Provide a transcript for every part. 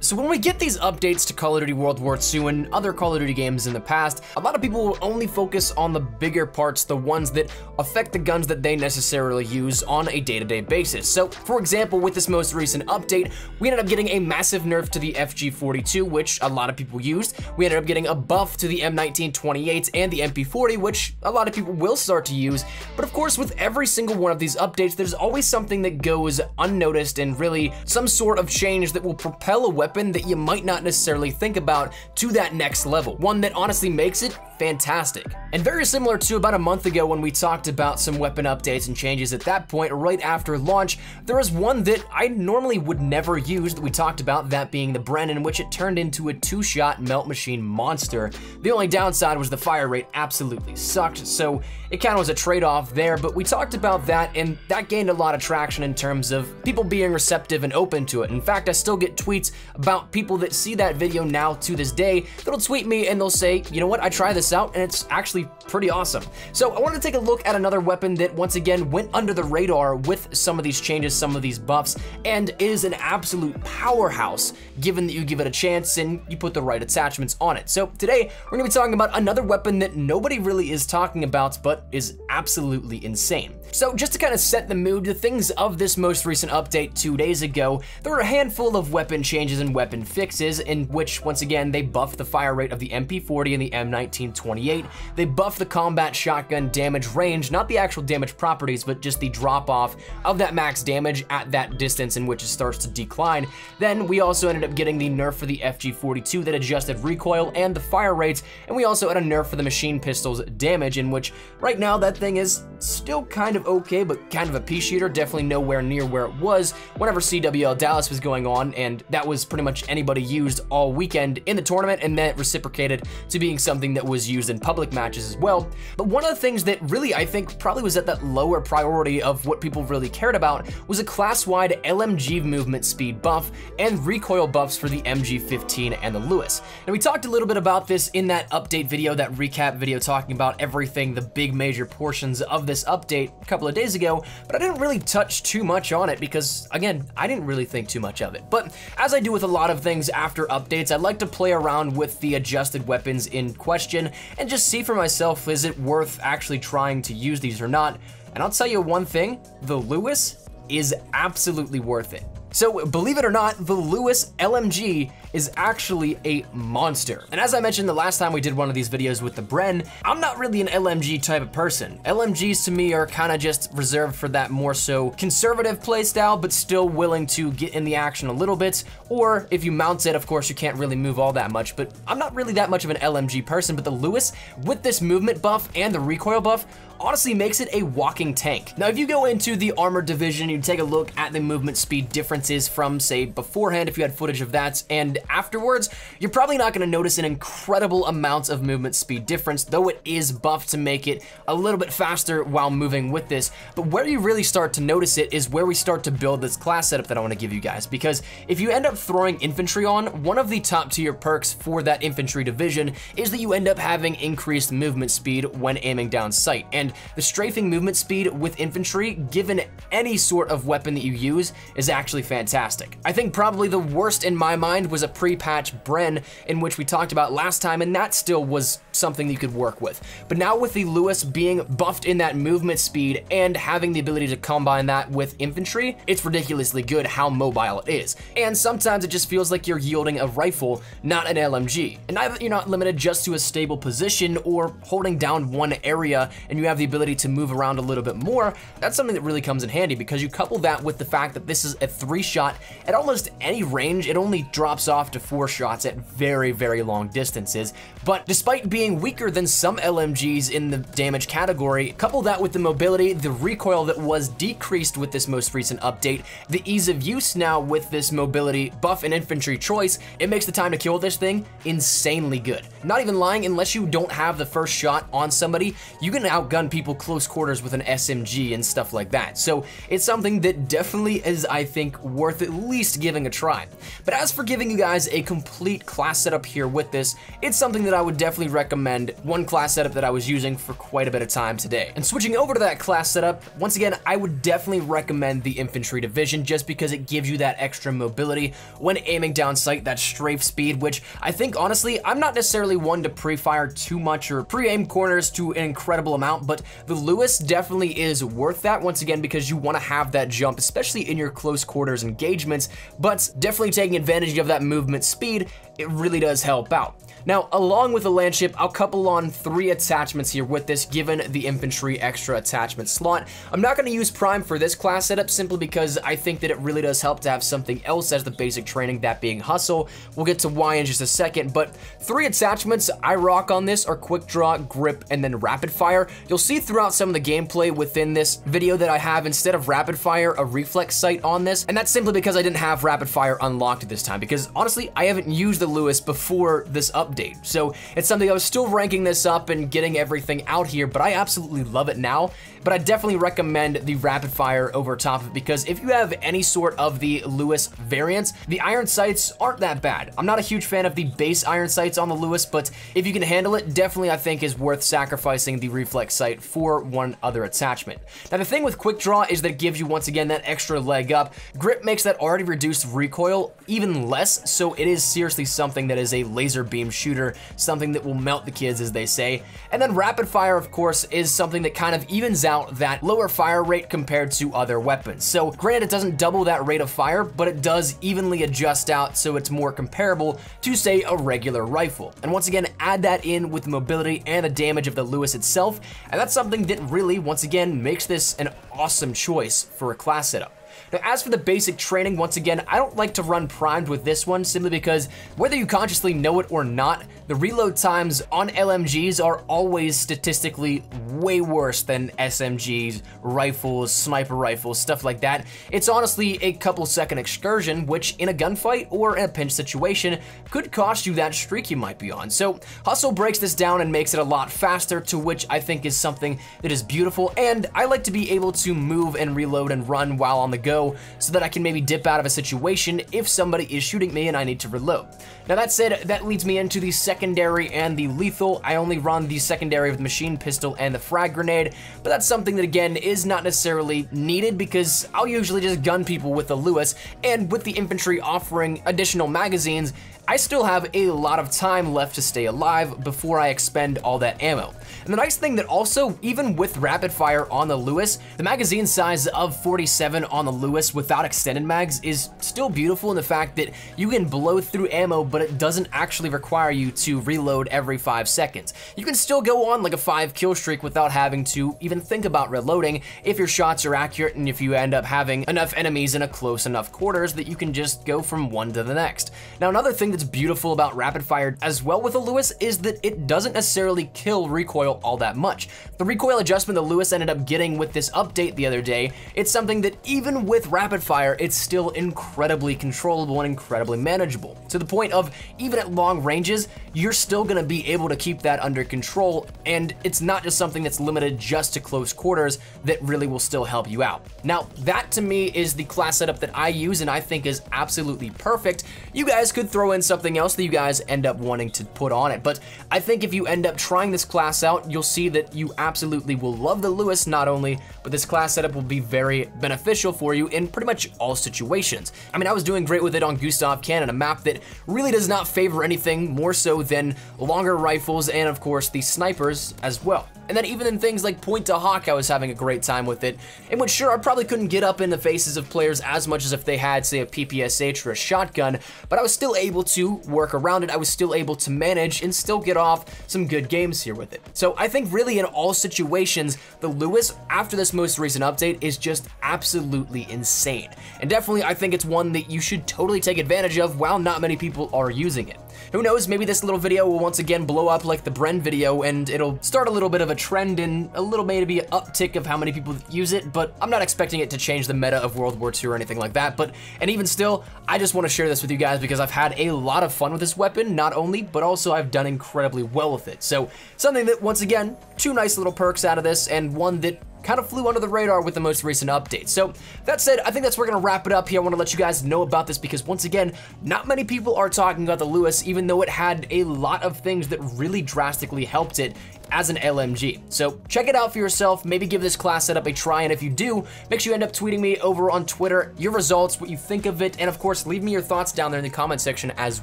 So when we get these updates to Call of Duty World War II and other Call of Duty games in the past, a lot of people will only focus on the bigger parts, the ones that affect the guns that they necessarily use on a day-to-day basis. So for example, with this most recent update, we ended up getting a massive nerf to the FG42, which a lot of people used. We ended up getting a buff to the M1928 and the MP40, which a lot of people will start to use. But of course, with every single one of these updates, there's always something that goes unnoticed and really some sort of change that will propel a weapon that you might not necessarily think about to that next level. One that honestly makes it fantastic. And very similar to about a month ago when we talked about some weapon updates and changes at that point, right after launch, there was one that I normally would never use that we talked about, that being the Bren, in which it turned into a 2-shot melt machine monster. The only downside was the fire rate absolutely sucked, so it kind of was a trade-off there, but we talked about that, and that gained a lot of traction in terms of people being receptive and open to it. In fact, I still get tweets about people that see that video now to this day that'll tweet me and they'll say, you know what, I tried this out and it's actually pretty awesome. So I wanted to take a look at another weapon that once again went under the radar with some of these changes, some of these buffs, and is an absolute powerhouse given that you give it a chance and you put the right attachments on it. So today we're gonna be talking about another weapon that nobody really is talking about but is absolutely insane. So just to kind of set the mood, the things of this most recent update 2 days ago, there were a handful of weapon changes and weapon fixes in which, once again, they buffed the fire rate of the MP40 and the M1928. They buffed the combat shotgun damage range, not the actual damage properties, but just the drop off of that max damage at that distance in which it starts to decline. Then we also ended up getting the nerf for the FG42 that adjusted recoil and the fire rates, and we also had a nerf for the machine pistol's damage, in which right now that thing is still kind of okay, but kind of a pea shooter, definitely nowhere near where it was whenever CWL Dallas was going on, and that was pretty much anybody used all weekend in the tournament, and then it reciprocated to being something that was used in public matches as well. But one of the things that really I think probably was at that lower priority of what people really cared about was a class-wide LMG movement speed buff and recoil buffs for the MG15 and the Lewis. And we talked a little bit about this in that update video, that recap video talking about everything, the big major portions of this update a couple of days ago, but I didn't really touch too much on it because, again, I didn't really think too much of it. But as I do with a lot of things after updates, I like to play around with the adjusted weapons in question and just see for myself, is it worth actually trying to use these or not? And I'll tell you one thing, the Lewis is absolutely worth it. So believe it or not, the Lewis LMG is actually a monster. And as I mentioned the last time we did one of these videos with the Bren, I'm not really an LMG type of person. LMGs to me are kind of just reserved for that more so conservative playstyle, but still willing to get in the action a little bit. Or if you mount it, of course, you can't really move all that much, but I'm not really that much of an LMG person. But the Lewis, with this movement buff and the recoil buff, honestly makes it a walking tank. Now, if you go into the armored division, you take a look at the movement speed differences from, say, beforehand, if you had footage of that, and afterwards, you're probably not gonna notice an incredible amount of movement speed difference, though it is buffed to make it a little bit faster while moving with this. But where you really start to notice it is where we start to build this class setup that I wanna give you guys, because if you end up throwing infantry on, one of the top tier perks for that infantry division is that you end up having increased movement speed when aiming down sight. And the strafing movement speed with infantry, given any sort of weapon that you use, is actually fantastic. I think probably the worst in my mind was a pre-patch Bren, in which we talked about last time, and that still was something that you could work with. But now with the Lewis being buffed in that movement speed and having the ability to combine that with infantry, it's ridiculously good how mobile it is. And sometimes it just feels like you're yielding a rifle, not an LMG. And now that you're not limited just to a stable position or holding down one area and you have the ability to move around a little bit more, that's something that really comes in handy, because you couple that with the fact that this is a 3-shot at almost any range. It only drops off to 4 shots at very, very long distances. But despite being weaker than some LMGs in the damage category, couple that with the mobility, the recoil that was decreased with this most recent update, the ease of use now with this mobility buff and infantry choice, it makes the time to kill this thing insanely good. Not even lying, unless you don't have the first shot on somebody, you can outgun gun people close quarters with an SMG and stuff like that. So it's something that definitely is, I think, worth at least giving a try. But as for giving you guys a complete class setup here with this, it's something that I would definitely recommend, one class setup that I was using for quite a bit of time today. And switching over to that class setup, once again, I would definitely recommend the infantry division just because it gives you that extra mobility when aiming down sight, that strafe speed, which I think honestly, I'm not necessarily one to pre-fire too much or pre-aim corners to an incredible amount, but the Lewis definitely is worth that once again because you want to have that jump, especially in your close quarters engagements, but definitely taking advantage of that movement speed, it really does help out. Now, along with the land ship, I'll couple on 3 attachments here with this, given the infantry extra attachment slot. I'm not going to use prime for this class setup simply because I think that it really does help to have something else as the basic training, that being hustle. We'll get to why in just a second, but 3 attachments I rock on this are quick draw, grip, and then rapid fire. You'll see throughout some of the gameplay within this video that I have, instead of rapid fire, a reflex sight on this, and that's simply because I didn't have rapid fire unlocked at this time, because honestly, I haven't used the Lewis before this update. So it's something I was still ranking this up and getting everything out here, but I absolutely love it now. But I definitely recommend the rapid fire over top of it because if you have any sort of the Lewis variants, the iron sights aren't that bad. I'm not a huge fan of the base iron sights on the Lewis, but if you can handle it, definitely I think is worth sacrificing the reflex sight for one other attachment. Now the thing with quick draw is that it gives you once again that extra leg up. Grip makes that already reduced recoil even less, so it is seriously something that is a laser beam shooter, something that will melt the kids, as they say. And then rapid fire, of course, is something that kind of evens out that lower fire rate compared to other weapons. So granted, it doesn't double that rate of fire, but it does evenly adjust out so it's more comparable to, say, a regular rifle. And once again, add that in with the mobility and the damage of the Lewis itself, and that's something that really, once again, makes this an awesome choice for a class setup. Now, as for the basic training, once again, I don't like to run primed with this one simply because whether you consciously know it or not, the reload times on LMGs are always statistically way worse than SMGs, rifles, sniper rifles, stuff like that. It's honestly a couple second excursion, which in a gunfight or in a pinch situation could cost you that streak you might be on. So Hustle breaks this down and makes it a lot faster, to which I think is something that is beautiful, and I like to be able to move and reload and run while on the go so that I can maybe dip out of a situation if somebody is shooting me and I need to reload. Now that said, that leads me into the secondary and the lethal. I only run the secondary with the machine pistol and the frag grenade, but that's something that again is not necessarily needed because I'll usually just gun people with the Lewis, and with the infantry offering additional magazines, I still have a lot of time left to stay alive before I expend all that ammo. And the nice thing that also, even with rapid fire on the Lewis, the magazine size of 47 on the Lewis without extended mags is still beautiful in the fact that you can blow through ammo, but it doesn't actually require you to reload every 5 seconds. You can still go on like a 5 kill streak without having to even think about reloading if your shots are accurate and if you end up having enough enemies in a close enough quarters that you can just go from one to the next. Now another thing that's beautiful about rapid fire as well with the Lewis is that it doesn't necessarily kill recoil all that much. The recoil adjustment the Lewis ended up getting with this update the other day, it's something that even with rapid fire, it's still incredibly controllable and incredibly manageable, to the point of even at long ranges, you're still gonna be able to keep that under control, and it's not just something that's limited just to close quarters that really will still help you out. Now, that to me is the class setup that I use and I think is absolutely perfect. You guys could throw in something else that you guys end up wanting to put on it, but I think if you end up trying this class out, you'll see that you absolutely will love the Lewis not only, but this class setup will be very beneficial for you in pretty much all situations. I mean, I was doing great with it on Gustav Cannon, a map that really does not favor anything more so than longer rifles and of course the snipers as well. And then even in things like Point to Hawk, I was having a great time with it, in which sure, I probably couldn't get up in the faces of players as much as if they had, say, a PPSH or a shotgun, but I was still able to work around it, I was still able to manage and still get off some good games here with it. So I think really in all situations, the Lewis, after this most recent update, is just absolutely insane. And definitely I think it's one that you should totally take advantage of while not many people are using it. who knows, maybe this little video will once again blow up like the Bren video, and it'll start a little bit of a trend and a little maybe uptick of how many people use it, but I'm not expecting it to change the meta of World War II or anything like that. And even still, I just want to share this with you guys because I've had a lot of fun with this weapon, not only, but also I've done incredibly well with it. So something that, once again, 2 nice little perks out of this, and one that kind of flew under the radar with the most recent update. So that said, I think that's where we're gonna wrap it up here. I want to let you guys know about this because, once again, not many people are talking about the Lewis, even though it had a lot of things that really drastically helped it as an LMG. So check it out for yourself, maybe give this class setup a try, and if you do, make sure you end up tweeting me over on Twitter your results, what you think of it, and of course, leave me your thoughts down there in the comment section as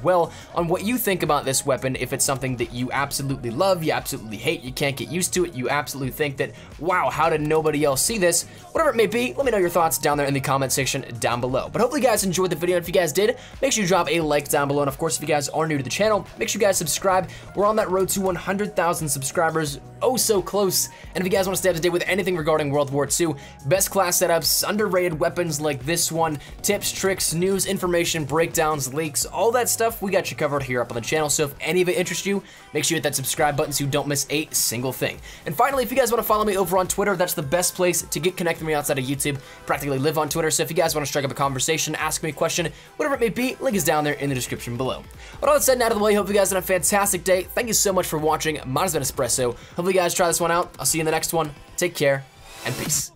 well on what you think about this weapon. If it's something that you absolutely love, you absolutely hate, you can't get used to it, you absolutely think that, wow, how did nobody else see this? Whatever it may be, let me know your thoughts down there in the comment section down below. But hopefully you guys enjoyed the video, and if you guys did, make sure you drop a like down below, and of course, if you guys are new to the channel, make sure you guys subscribe. We're on that road to 100,000 subscribers, oh so close. And if you guys want to stay up to date with anything regarding World War II, best class setups, underrated weapons like this one, tips, tricks, news, information, breakdowns, leaks, all that stuff, we got you covered here up on the channel. So if any of it interests you, make sure you hit that subscribe button so you don't miss a single thing. And finally, if you guys want to follow me over on Twitter, that's the best place to get connected with me outside of YouTube. Practically live on Twitter, so if you guys want to strike up a conversation, ask me a question, whatever it may be, link is down there in the description below. With all that said and out of the way, hope you guys had a fantastic day. Thank you so much for watching. Mine has been Espresso. Hopefully you guys try this one out. I'll see you in the next one. Take care and peace.